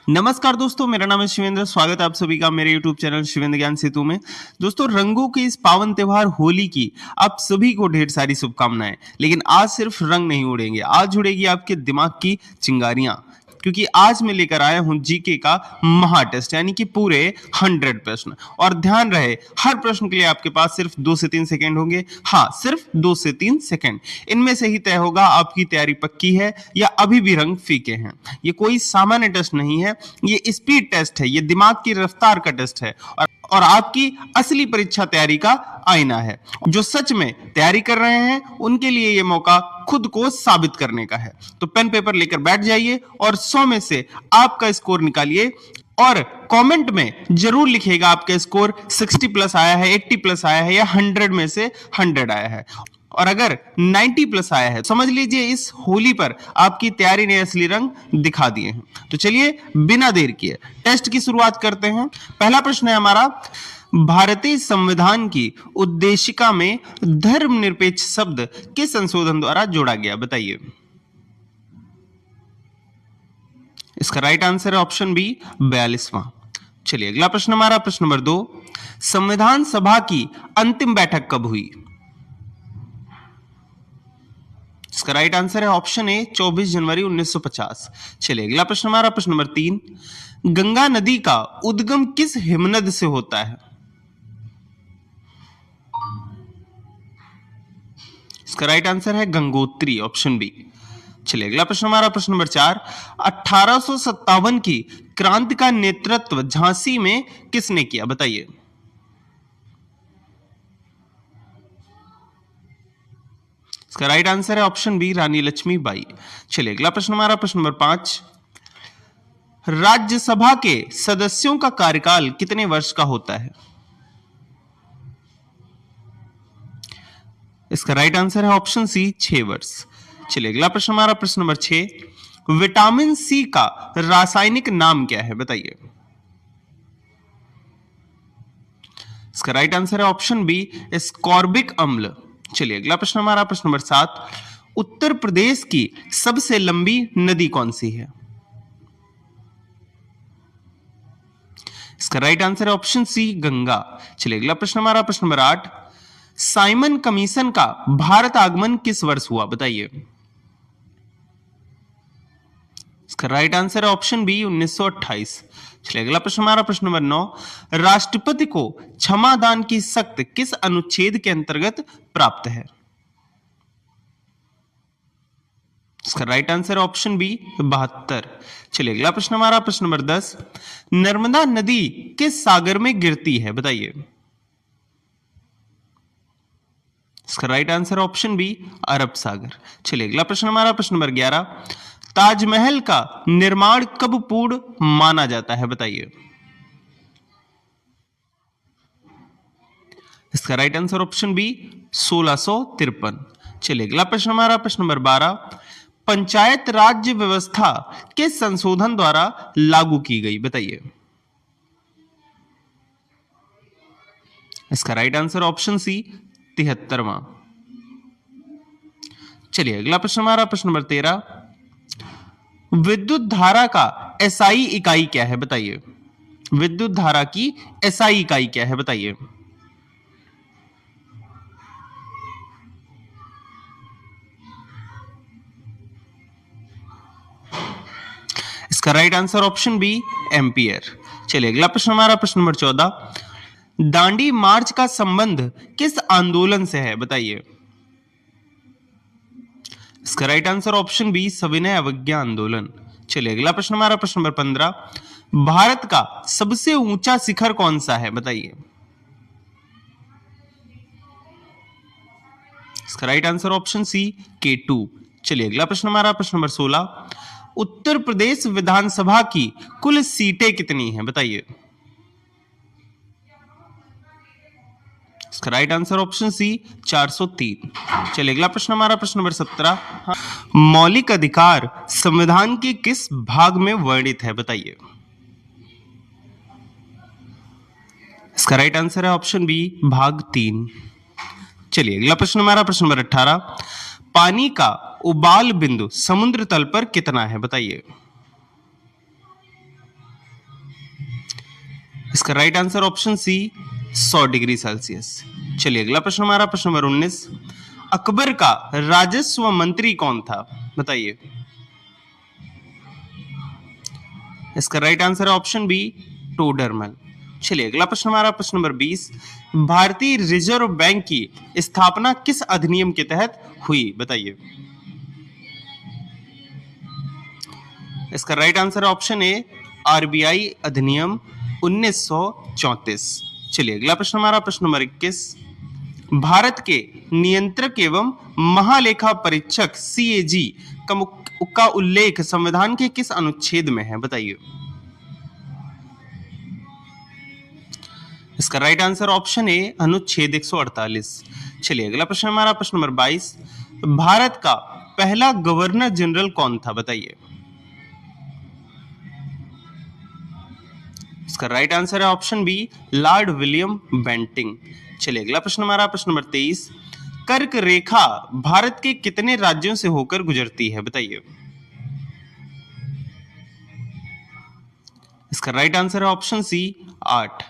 नमस्कार दोस्तों, मेरा नाम है शिवेंद्र। स्वागत है आप सभी का मेरे YouTube चैनल शिवेंद्र ज्ञान सेतु में। दोस्तों, रंगों के इस पावन त्योहार होली की आप सभी को ढेर सारी शुभकामनाएं। लेकिन आज सिर्फ रंग नहीं उड़ेंगे, आज उड़ेगी आपके दिमाग की चिंगारियां, क्योंकि आज मैं लेकर आया हूं जीके का महा टेस्ट, यानी कि पूरे 100 प्रश्न। और ध्यान रहे, हर प्रश्न के लिए आपके पास सिर्फ 2 से 3 सेकंड होंगे। हाँ, सिर्फ 2 से 3 सेकंड। इनमें से ही तय होगा आपकी तैयारी पक्की है या अभी भी रंग फीके हैं। ये कोई सामान्य टेस्ट नहीं है, ये स्पीड टेस्ट है, ये दिमाग की रफ्तार का टेस्ट है और आपकी असली परीक्षा तैयारी का आईना है। जो सच में तैयारी कर रहे हैं उनके लिए ये मौका खुद को साबित करने का है। तो पेन पेपर लेकर बैठ जाइए और 100 में से आपका स्कोर निकालिए और कमेंट में जरूर लिखिएगा आपका स्कोर 60 प्लस आया है, 80 प्लस आया है या 100 में से 100 आया है। और अगर 90 प्लस आया है, समझ लीजिए इस होली पर आपकी तैयारी ने असली रंग दिखा दिए हैं। तो चलिए बिना देर किए टेस्ट की शुरुआत करते हैं। पहला प्रश्न है हमारा, भारतीय संविधान की उद्देशिका में धर्मनिरपेक्ष शब्द किस संशोधन द्वारा जोड़ा गया? बताइए। इसका राइट आंसर है ऑप्शन बी, 42वां। चलिए अगला प्रश्न हमारा, प्रश्न नंबर 2, संविधान सभा की अंतिम बैठक कब हुई? इसका राइट आंसर है ऑप्शन ए, 24 जनवरी 1950। चलिए अगला प्रश्न हमारा, प्रश्न नंबर 3, गंगा नदी का उद्गम किस हिमनद से होता है? इसका राइट आंसर है गंगोत्री, ऑप्शन बी। चलिए अगला प्रश्न हमारा, प्रश्न नंबर 4, 1857 की क्रांति का नेतृत्व झांसी में किसने किया? बताइए। इसका राइट आंसर है ऑप्शन बी, रानी लक्ष्मीबाई। चलिए अगला प्रश्न हमारा, प्रश्न नंबर 5, राज्यसभा के सदस्यों का कार्यकाल कितने वर्ष का होता है? इसका राइट आंसर है ऑप्शन सी, 6 वर्ष। चलिए अगला प्रश्न हमारा, प्रश्न नंबर 6, विटामिन सी का रासायनिक नाम क्या है? बताइए। इसका राइट आंसर है ऑप्शन बी, स्कॉर्बिक अम्ल। चलिए अगला प्रश्न हमारा, प्रश्न नंबर 7, उत्तर प्रदेश की सबसे लंबी नदी कौन सी है? इसका राइट आंसर है ऑप्शन सी, गंगा। चलिए अगला प्रश्न हमारा, प्रश्न नंबर 8, साइमन कमीशन का भारत आगमन किस वर्ष हुआ? बताइए। इसका राइट आंसर है ऑप्शन बी, 1928। चलिए अगला प्रश्न हमारा, प्रश्न नंबर 9, राष्ट्रपति को क्षमादान की शक्ति किस अनुच्छेद के अंतर्गत प्राप्त है? इसका राइट आंसर है ऑप्शन बी, 72। चलिए अगला प्रश्न हमारा, प्रश्न नंबर 10, नर्मदा नदी किस सागर में गिरती है? बताइए। इसका राइट आंसर ऑप्शन बी, अरब सागर। चलिए अगला प्रश्न हमारा, प्रश्न नंबर 11, ताजमहल का निर्माण कब पूर्ण माना जाता है? बताइए। इसका राइट आंसर ऑप्शन बी, 1653। चलिए अगला प्रश्न हमारा, प्रश्न नंबर 12, पंचायत राज्य व्यवस्था किस संशोधन द्वारा लागू की गई? बताइए। इसका राइट आंसर ऑप्शन सी, 73वां। चलिए अगला प्रश्न हमारा, प्रश्न नंबर 13, विद्युत धारा का एसआई इकाई क्या है? बताइए। विद्युत धारा की एसआई इकाई क्या है? बताइए। इसका right answer option b, ampere. चलिए अगला प्रश्न हमारा, प्रश्न नंबर 14, दांडी मार्च का संबंध किस आंदोलन से है? बताइए। इसका राइट आंसर ऑप्शन बी, सविनय अवज्ञा आंदोलन। चलिए अगला प्रश्न हमारा, प्रश्न नंबर 15, भारत का सबसे ऊंचा शिखर कौन सा है? बताइए। इसका राइट आंसर ऑप्शन सी, K2। चलिए अगला प्रश्न हमारा, प्रश्न नंबर 16, उत्तर प्रदेश विधानसभा की कुल सीटें कितनी हैं? बताइए। इसका राइट आंसर ऑप्शन सी, 403। चलिए अगला प्रश्न हमारा, प्रश्न नंबर 17, मौलिक अधिकार संविधान के किस भाग में वर्णित है? बताइए। इसका राइट आंसर है ऑप्शन बी, भाग 3। चलिए अगला प्रश्न हमारा, प्रश्न नंबर 18, पानी का उबाल बिंदु समुद्र तल पर कितना है? बताइए। इसका right answer option c 100 degree Celsius. चलिए अगला प्रश्न हमारा प्रश्न नंबर 19। अकबर का राजस्व मंत्री कौन था? बताइए। इसका राइट आंसर है ऑप्शन बी टोडरमल। चलिए अगला प्रश्न हमारा प्रश्न नंबर 20। भारतीय रिजर्व बैंक की स्थापना किस अधिनियम के तहत हुई? बताइए। इसका राइट आंसर है ऑप्शन ए आरबीआई अधिनियम 1934। चलिए अगला प्रश्न हमारा प्रश्न नंबर 21। भारत के नियंत्रक एवं महालेखा परीक्षक सीएजी का उल्लेख संविधान के किस अनुच्छेद में है? बताइए। इसका राइट आंसर ऑप्शन ए अनुच्छेद 148। चलिए अगला प्रश्न हमारा प्रश्न नंबर 22। भारत का पहला गवर्नर जनरल कौन था? बताइए। इसका राइट आंसर है option b Lord William Bentinck. चलिए अगला प्रश्न हमारा प्रश्न नंबर 23। कर्क रेखा भारत के कितने राज्यों से होकर गुजरती है? बताइए। इसका राइट आंसर है ऑप्शन सी 8।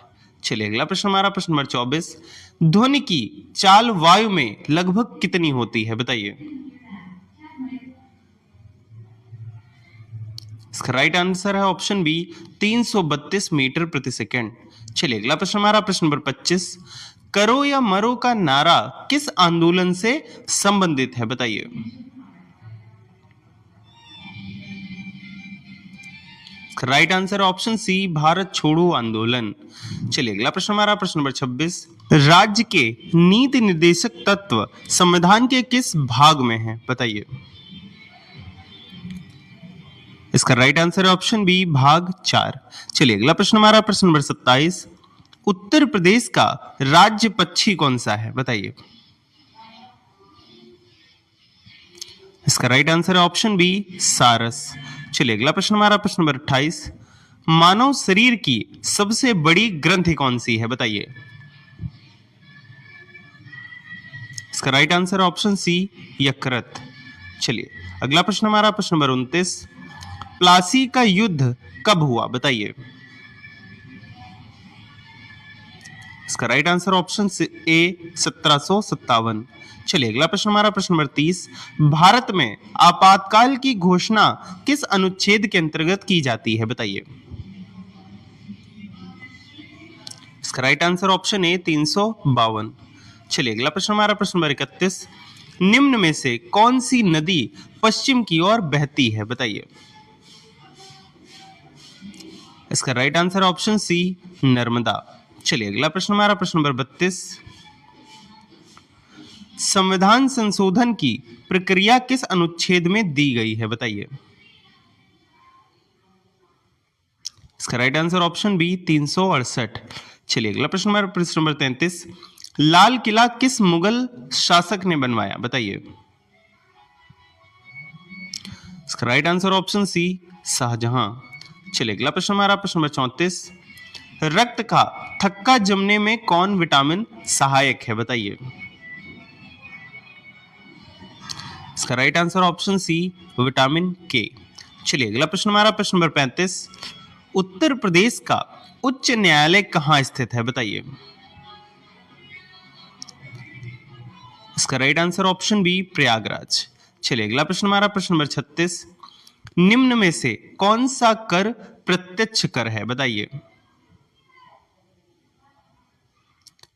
चलिए अगला प्रश्न हमारा प्रश्न नंबर 24। ध्वनि की चाल वायु में लगभग कितनी होती है? बताइए। इसका राइट आंसर है ऑप्शन बी 332 मीटर प्रति सेकंड। चलिए अगला प्रश्न हमारा प्रश्न नंबर 25। करो या मरो का नारा किस आंदोलन से संबंधित है? बताइए। Right answer option c Bharat छोड़ो आंदोलन। चलिए अगला प्रश्न हमारा प्रश्न नंबर 26। राज्य के नीति निर्देशक तत्व संविधान के किस भाग में है? बताइए। इसका राइट आंसर है ऑप्शन बी भाग 4। चलिए अगला प्रश्न हमारा प्रश्न नंबर 27। उत्तर प्रदेश का राज्य पक्षी कौन सा है? बताइए। इसका राइट आंसर है ऑप्शन बी सारस। चलिए अगला प्रश्न हमारा प्रश्न नंबर 28। मानव शरीर की सबसे बड़ी ग्रंथि कौन सी है? बताइए। इसका राइट आंसर है ऑप्शन सी यकृत। चलिए अगला प्रश्न हमारा प्रश्न नंबर 29। प्लासी का युद्ध कब हुआ? बताइए। इसका राइट आंसर ऑप्शन ए 1757। चलिए अगला प्रश्न हमारा प्रश्न नंबर 30। भारत में आपातकाल की घोषणा किस अनुच्छेद के अंतर्गत की जाती है? बताइए। इसका राइट आंसर ऑप्शन ए 352। चलिए अगला प्रश्न हमारा प्रश्न नंबर 31। निम्न में से कौन सी नदी पश्चिम की ओर बहती है? बताइए। इसका right answer option c Narmada. चलिए अगला प्रश्न हमारा प्रश्न नंबर 32। संविधान संशोधन की प्रक्रिया किस अनुच्छेद में दी गई है? बताइए। इसका राइट आंसर ऑप्शन बी 368। चलिए अगला प्रश्न हमारा प्रश्न नंबर 33। लाल किला किस मुगल शासक ने बनवाया? बताइए। इसका right answer option c Shahjahan. चलिए अगला प्रश्न हमारा प्रश्न नंबर 34। रक्त का थक्का जमने में कौन विटामिन सहायक है? बताइए। इसका right answer option c vitamin K. चलिए अगला प्रश्न हमारा प्रश्न नंबर 35। उत्तर प्रदेश का उच्च न्यायालय कहां स्थित है? बताइए। इसका right answer option b Prayagraj. चलिए अगला प्रश्न हमारा प्रश्न नंबर 36। निम्न में से कौन सा कर प्रत्यक्ष कर है? बताइए।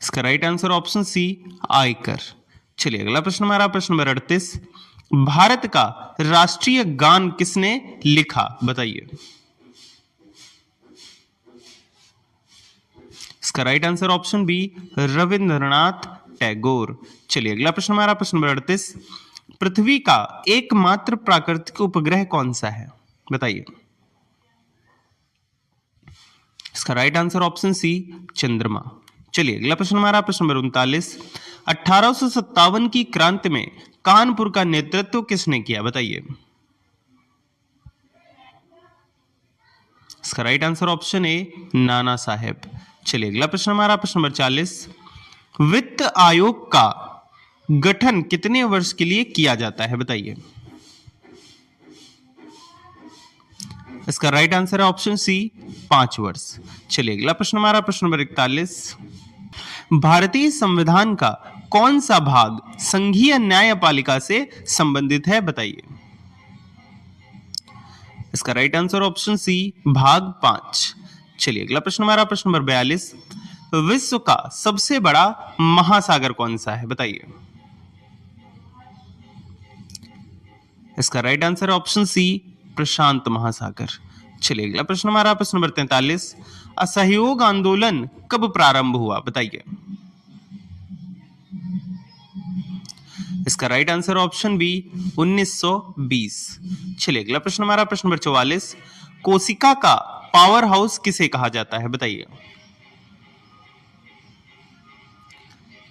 इसका राइट आंसर ऑप्शन सी आयकर। चलिए अगला प्रश्न हमारा प्रश्न नंबर 38। भारत का राष्ट्रीय गान किसने लिखा? बताइए। इसका right answer option b Rabindranath Tagore. चलिए अगला प्रश्न हमारा प्रश्न नंबर 38। पृथ्वी का एकमात्र प्राकृतिक उपग्रह कौन सा है? बताइए। इसका राइट आंसर ऑप्शन सी चंद्रमा। चलिए अगला प्रश्न हमारा प्रश्न नंबर 39। 1857 की क्रांति में कानपुर का नेतृत्व किसने किया? बताइए। इसका राइट आंसर ऑप्शन ए नाना साहेब। चलिए अगला प्रश्न हमारा प्रश्न नंबर 40। वित्त आयोग का गठन कितने वर्ष के लिए किया जाता है? बताइए। इसका राइट आंसर है ऑप्शन सी 5 वर्ष। चलिए अगला प्रश्न हमारा प्रश्न नंबर 41। भारतीय संविधान का कौन सा भाग संघीय न्यायपालिका से संबंधित है, बताइए। इसका राइट आंसर ऑप्शन सी भाग 5। चलिए अगला प्रश्न हमारा प्रश्न नंबर 42। विश्व का सबसे बड़ा महासागर कौन सा है, बताइए। इसका राइट आंसर ऑप्शन सी प्रशांत महासागर। चलिए अगला प्रश्न हमारा प्रश्न नंबर 43। असहयोग आंदोलन कब प्रारंभ हुआ, बताइए। इसका राइट आंसर ऑप्शन बी 1920। चलिए अगला प्रश्न हमारा प्रश्न नंबर 44। कोशिका का पावर हाउस किसे कहा जाता है, बताइए।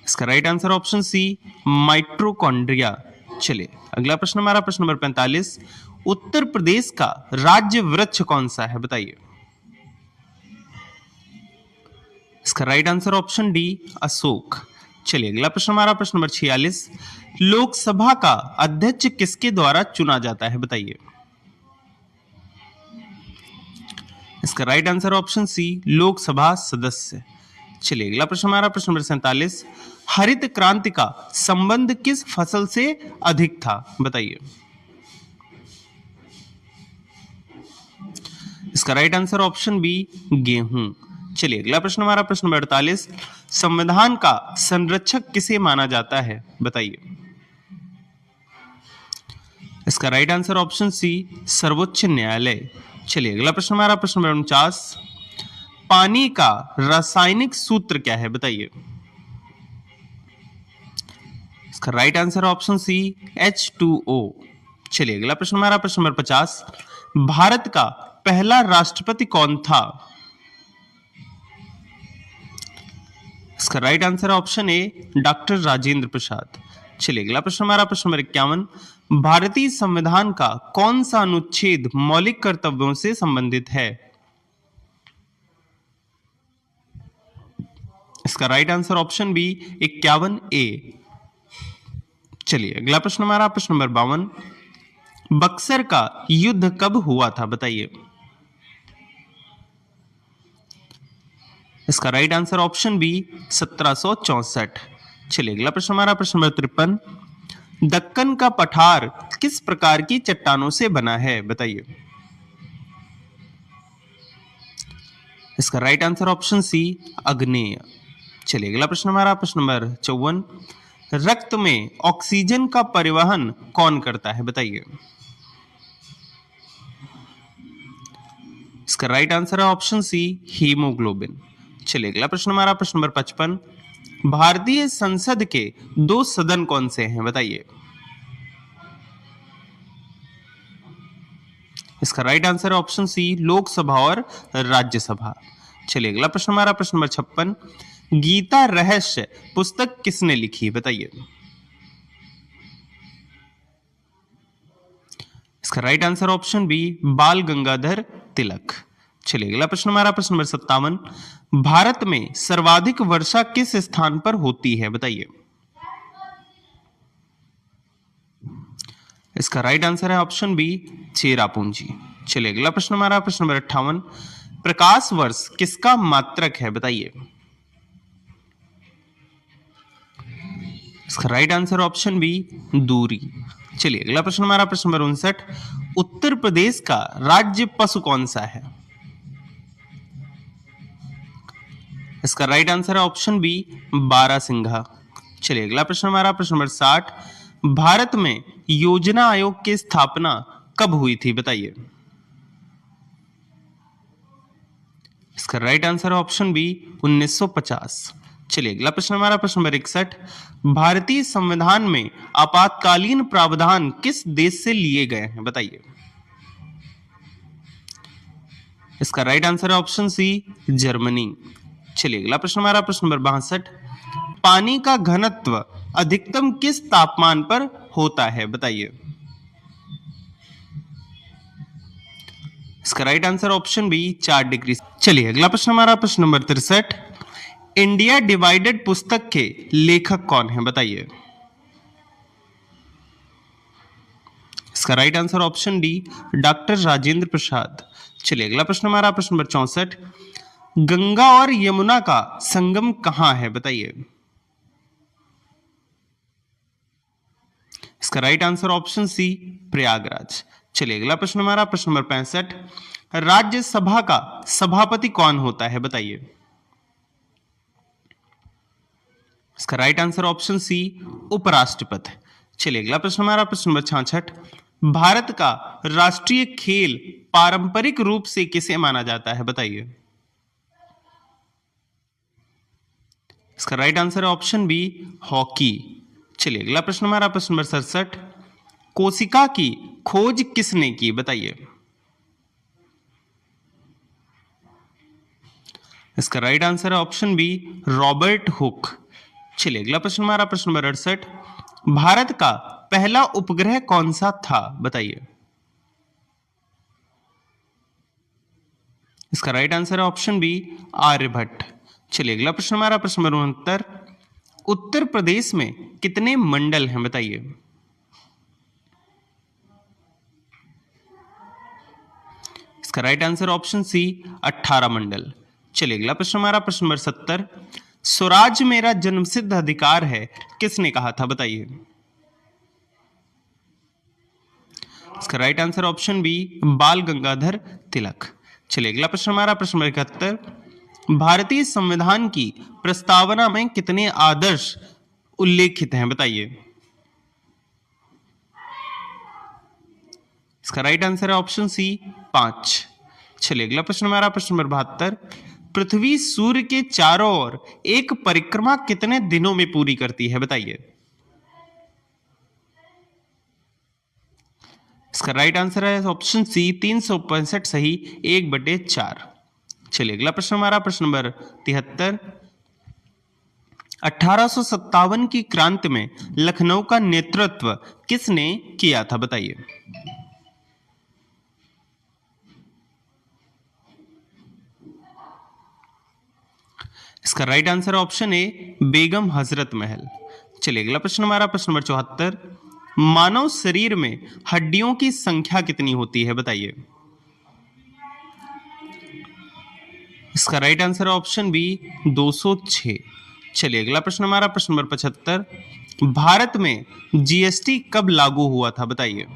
इसका right answer option c mitochondria. चलिए अगला प्रश्न हमारा प्रश्न नंबर 45। उत्तर प्रदेश का राज्य वृक्ष कौन सा है, बताइए। इसका right answer option D Ashok. चलिए अगला प्रश्न हमारा प्रश्न नंबर 46। लोकसभा का अध्यक्ष किसके द्वारा चुना जाता है, बताइए। इसका right answer option c Lok Sabha सदस्य। चलिए अगला प्रश्न हमारा प्रश्न नंबर 47। हरित क्रांति का संबंध किस फसल से अधिक था, बताइए। इसका राइट आंसर ऑप्शन बी गेहूं। चलिए अगला प्रश्न हमारा प्रश्न नंबर 48। संविधान का संरक्षक किसे माना जाता है, बताइए। इसका राइट आंसर ऑप्शन सी सर्वोच्च न्यायालय। चलिए अगला प्रश्न हमारा प्रश्न नंबर 49। पानी का रासायनिक सूत्र क्या है, बताइए। इसका राइट आंसर ऑप्शन सी H2O। चलिए अगला प्रश्न हमारा प्रश्न नंबर 50। भारत का पहला राष्ट्रपति कौन था। इसका right answer option A doctor Rajendra Prasad. चलिए अगला प्रश्न हमारा प्रश्न नंबर 51। भारतीय संविधान का कौन सा अनुच्छेद मौलिक कर्तव्यों से संबंधित है। इसका right answer option B 51A। चलिए अगला प्रश्न हमारा प्रश्न नंबर 52। बक्सर का युद्ध कब हुआ था, बताइए। इसका राइट आंसर ऑप्शन बी 1764। चलिए अगला प्रश्न हमारा प्रश्न नंबर 53। दक्कन का पठार किस प्रकार की चट्टानों से बना है, बताइए। इसका राइट आंसर ऑप्शन सी आग्नेय। चलिए अगला प्रश्न हमारा प्रश्न नंबर 54। रक्त में ऑक्सीजन का परिवहन कौन करता है, बताइए। इसका राइट आंसर है ऑप्शन सी हीमोग्लोबिन। चलिए अगला प्रश्न हमारा प्रश्न नंबर 55। भारतीय संसद के 2 सदन कौन से हैं, बताइए। इसका राइट आंसर है ऑप्शन सी लोकसभा और राज्यसभा। चलिए अगला प्रश्न हमारा प्रश्न नंबर 56। गीता रहस्य पुस्तक किसने लिखी, बताइए। इसका राइट आंसर ऑप्शन बी बाल गंगाधर तिलक। चलिए अगला प्रश्न हमारा प्रश्न नंबर 57। भारत में सर्वाधिक वर्षा किस स्थान पर होती है, बताइए। इसका राइट आंसर है ऑप्शन बी चेरापूंजी। चलिए अगला प्रश्न हमारा प्रश्न नंबर 58। प्रकाश वर्ष किसका मात्रक है, बताइए। इसका राइट आंसर ऑप्शन बी दूरी। चलिए अगला प्रश्न हमारा प्रश्न नंबर 59। उत्तर प्रदेश का राज्य पशु कौन सा है। इसका राइट आंसर है ऑप्शन बी बारहसिंघा। चलिए अगला प्रश्न हमारा प्रश्न नंबर 60। भारत में योजना आयोग की स्थापना कब हुई थी, बताइए। इसका राइट आंसर है ऑप्शन बी 1950। चलिए अगला प्रश्न हमारा प्रश्न नंबर 61। भारतीय संविधान में आपातकालीन प्रावधान किस देश से लिए गए हैं, बताइए। इसका राइट आंसर है ऑप्शन सी जर्मनी। चलिए अगला प्रश्न हमारा प्रश्न नंबर 62। पानी का घनत्व अधिकतम किस तापमान पर होता है, बताइए। इसका right answer option b 4 degree. चलिए अगला प्रश्न हमारा प्रश्न नंबर 63। इंडिया डिवाइडेड पुस्तक के लेखक कौन है, बताइए। इसका right answer option D doctor Rajendra Prasad. चलिए अगला प्रश्न हमारा प्रश्न नंबर 64, गंगा और यमुना का संगम कहां है बताइए। इसका right answer option c Prayagraj. चलिए अगला प्रश्न हमारा प्रश्न नंबर 65, राज्यसभा का सभापति कौन होता है बताइए। इसका राइट आंसर ऑप्शन सी उपराष्ट्रपति। चलिए अगला प्रश्न हमारा प्रश्न नंबर 66, भारत का राष्ट्रीय खेल पारंपरिक रूप से किसे माना जाता है बताइए। इसका राइट आंसर है ऑप्शन बी हॉकी। चलिए अगला प्रश्न हमारा प्रश्न नंबर 67, कोशिका की खोज किसने की बताइए। इसका राइट आंसर है ऑप्शन बी रॉबर्ट हुक। चलिए अगला प्रश्न हमारा प्रश्न नंबर 68, भारत का पहला उपग्रह कौन सा था बताइए। इसका राइट आंसर है ऑप्शन बी आर्यभट्ट। चलिए अगला प्रश्न हमारा प्रश्न नंबर 69, उत्तर प्रदेश में कितने मंडल हैं बताइए। इसका राइट आंसर ऑप्शन सी 18 मंडल। चलिए अगला प्रश्न हमारा प्रश्न नंबर 70, स्वराज मेरा जन्मसिद्ध अधिकार है किसने कहा था बताइए। इसका राइट आंसर ऑप्शन बी बाल गंगाधर तिलक। चलिए अगला प्रश्न हमारा प्रश्न नंबर 71, भारतीय संविधान की प्रस्तावना में कितने आदर्श उल्लेखित हैं बताइए। इसका राइट आंसर है ऑप्शन सी 5। चलिए अगला प्रश्न हमारा प्रश्न नंबर 72, पृथ्वी सूर्य के चारों ओर एक परिक्रमा कितने दिनों में पूरी करती है बताइए। इसका राइट आंसर है ऑप्शन सी 365 सही 1/4। चलिए अगला प्रश्न हमारा प्रश्न नंबर 73, 1857 की क्रांति में लखनऊ का नेतृत्व किसने किया था बताइए। इसका राइट आंसर ऑप्शन ए बेगम हजरत महल। चलिए अगला प्रश्न हमारा प्रश्न नंबर 74, मानव शरीर में हड्डियों की संख्या कितनी होती है बताइए। इसका राइट आंसर ऑप्शन बी 206। चलिए अगला प्रश्न हमारा प्रश्न नंबर 75, भारत में जीएसटी कब लागू हुआ था बताइए।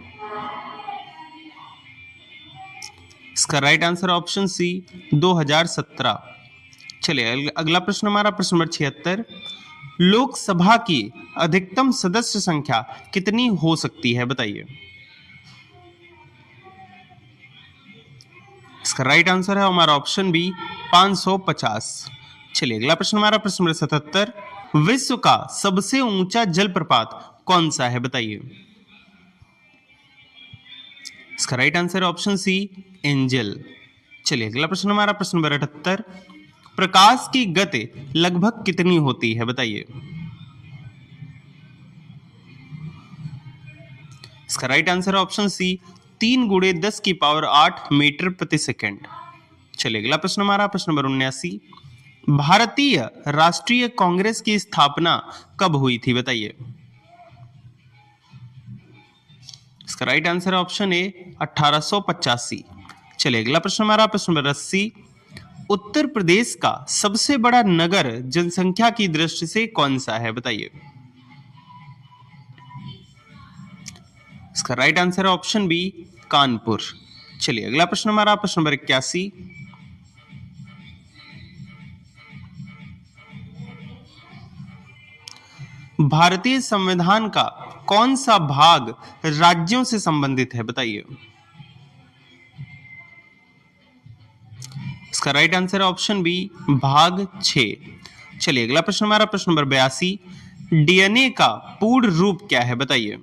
इसका राइट आंसर ऑप्शन सी 2017। चलिए अगला प्रश्न हमारा प्रश्न नंबर 76, लोकसभा की अधिकतम सदस्य संख्या कितनी हो सकती है बताइए। इसका राइट आंसर है हमारा ऑप्शन बी 550। चलिए अगला प्रश्न हमारा प्रश्न नंबर 77, विश्व का सबसे ऊंचा जलप्रपात कौन सा है बताइए। इसका राइट आंसर है ऑप्शन सी एंजल। चलिए अगला प्रश्न हमारा प्रश्न नंबर 78, प्रकाश की गति लगभग कितनी होती है बताइए। इसका राइट आंसर है ऑप्शन सी 3 × 10⁸ मीटर प्रति सेकेंड। चलिए अगला प्रश्न हमारा प्रश्न नंबर 79, भारतीय राष्ट्रीय कांग्रेस की स्थापना कब हुई थी बताइए। इसका राइट आंसर है ऑप्शन ए 1885। चलिए अगला प्रश्न हमारा प्रश्न नंबर 80, उत्तर प्रदेश का सबसे बड़ा नगर जनसंख्या की दृष्टि से कौन सा है बताइए। इसका राइट आंसर है ऑप्शन बी कानपुर। चलिए अगला प्रश्न हमारा प्रश्न नंबर 81, भारतीय संविधान का कौन सा भाग राज्यों से संबंधित है बताइए। इसका राइट आंसर है ऑप्शन बी भाग 6। चलिए अगला प्रश्न हमारा प्रश्न नंबर 82, डीएनए का पूर्ण रूप क्या है बताइए।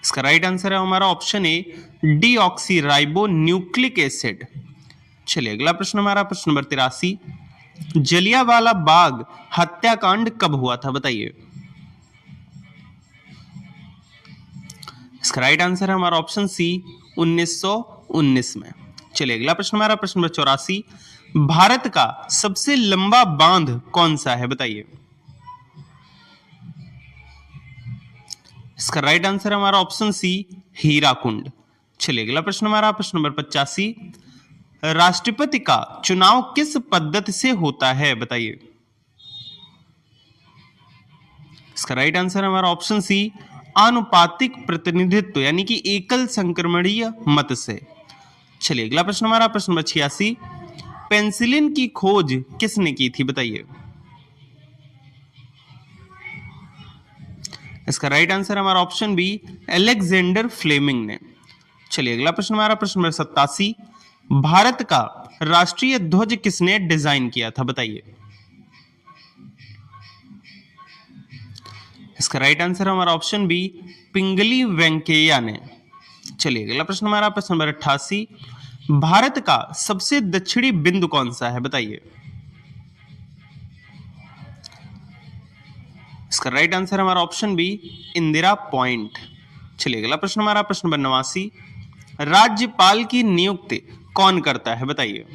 इसका राइट आंसर है हमारा option A deoxyribo nucleic acid. चलिए अगला प्रश्न हमारा प्रश्न नंबर 83, जलियांवाला बाग हत्याकांड कब हुआ था बताइए। इसका राइट आंसर है हमारा ऑप्शन सी 1919 में। चलिए अगला प्रश्न हमारा प्रश्न नंबर 84, भारत का सबसे लंबा बांध कौन सा है बताइए। इसका राइट आंसर है हमारा ऑप्शन सी, हीराकुंड। चलिए अगला प्रश्न हमारा प्रश्न नंबर 85, राष्ट्रपति का चुनाव किस पद्धति से होता है बताइए। इसका राइट आंसर है हमारा ऑप्शन सी, आनुपातिक प्रतिनिधित्व यानी कि एकल संक्रमणीय मत से। चलिए अगला प्रश्न हमारा प्रश्न नंबर 86, पेंसिलिन की खोज किसने की थी बताइए। इसका राइट आंसर हमारा ऑप्शन बी, अलेक्जेंडर फ्लेमिंग ने। चलिए अगला प्रश्न हमारा प्रश्न नंबर 87, भारत का राष्ट्रीय ध्वज किसने डिजाइन किया था बताइए। इसका राइट आंसर हमारा ऑप्शन बी, पिंगली वेंकैया ने। चलिए अगला प्रश्न हमारा प्रश्न नंबर 88, भारत का सबसे दक्षिणी बिंदु कौन सा है बताइए। इसका राइट आंसर हमारा ऑप्शन बी, इंदिरा पॉइंट। चलिए अगला प्रश्न हमारा प्रश्न नंबर 89, राज्यपाल की नियुक्ति कौन करता है बताइए।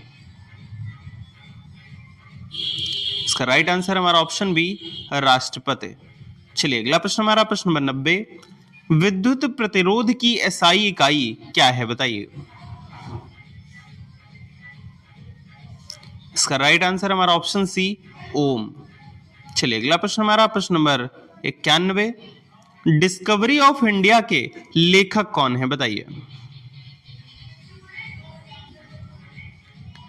इसका राइट आंसर हमारा ऑप्शन बी, राष्ट्रपति। चलिए अगला प्रश्न हमारा प्रश्न नंबर 90, विद्युत प्रतिरोध की एसआई इकाई क्या है बताइए। इसका राइट आंसर हमारा ऑप्शन सी, ओम। चलिए अगला प्रश्न हमारा प्रश्न नंबर 91, डिस्कवरी ऑफ इंडिया के लेखक कौन है बताइए।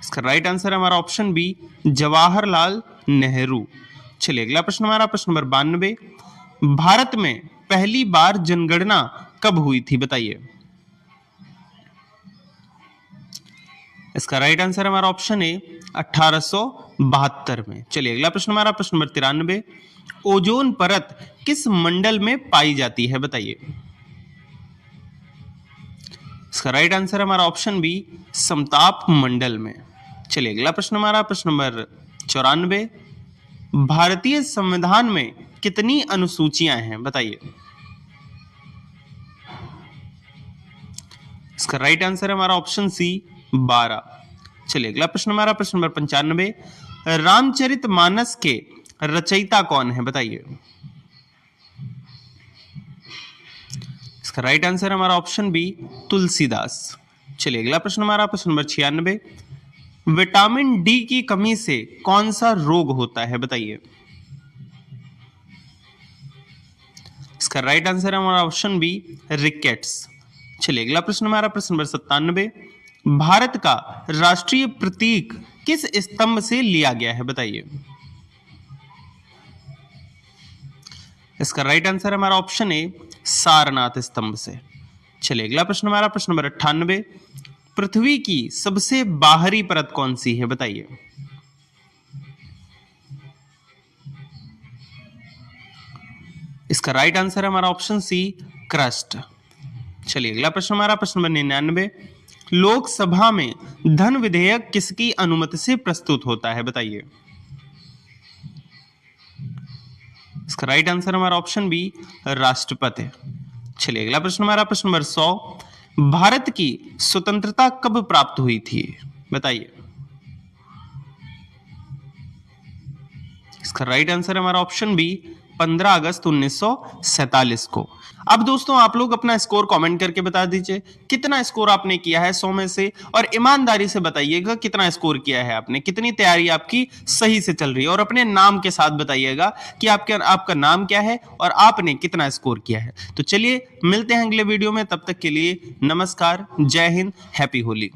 इसका राइट आंसर हमारा ऑप्शन बी, जवाहरलाल नेहरू। चलिए अगला प्रश्न हमारा प्रश्न नंबर 92, भारत में पहली बार जनगणना कब हुई थी बताइए। इसका राइट आंसर हमारा ऑप्शन ए, 1872 में। चलिए अगला प्रश्न हमारा प्रश्न नंबर 93, ओजोन परत किस मंडल में पाई जाती है बताइए। इसका राइट आंसर हमारा ऑप्शन बी, समताप मंडल में। चलिए अगला प्रश्न हमारा प्रश्न नंबर 94, भारतीय संविधान में कितनी अनुसूचियां हैं बताइए। इसका राइट आंसर है हमारा ऑप्शन सी, 12। चलिए अगला प्रश्न हमारा प्रश्न नंबर 95, रामचरितमानस के रचयिता कौन है बताइए। इसका राइट आंसर है हमारा ऑप्शन बी, तुलसीदास। चलिए अगला प्रश्न हमारा प्रश्न नंबर 96, विटामिन डी की कमी से कौन सा रोग होता है बताइए। इसका राइट आंसर है हमारा ऑप्शन बी, रिकेट्स। चलिए अगला प्रश्न हमारा प्रश्न नंबर 97, भारत का राष्ट्रीय प्रतीक किस स्तंभ से लिया गया है बताइए। इसका राइट आंसर है हमारा ऑप्शन ए, सारनाथ स्तंभ से। चलिए अगला प्रश्न हमारा प्रश्न नंबर 98, पृथ्वी की सबसे बाहरी परत कौन सी है बताइए। इसका राइट आंसर है हमारा ऑप्शन सी, क्रस्ट। चलिए अगला प्रश्न हमारा प्रश्न नंबर 99, लोकसभा में धन विधेयक किसकी अनुमति से प्रस्तुत होता है बताइए। इसका राइट आंसर हमारा ऑप्शन बी, राष्ट्रपति। चलिए अगला प्रश्न हमारा प्रश्न नंबर 100, भारत की स्वतंत्रता कब प्राप्त हुई थी बताइए। इसका राइट आंसर है हमारा ऑप्शन बी, 15 अगस्त 1947 को। अब दोस्तों आप लोग अपना स्कोर कमेंट करके बता दीजिए कितना स्कोर आपने किया है 100 में से, और ईमानदारी से बताइएगा कितना स्कोर किया है आपने, कितनी तैयारी आपकी सही से चल रही है, और अपने नाम के साथ बताइएगा कि आपका नाम क्या है और आपने कितना स्कोर किया है। तो चलिए मिलते हैं अगले वीडियो में, तब तक के लिए नमस्कार, जय हिंद, हैप्पी होली।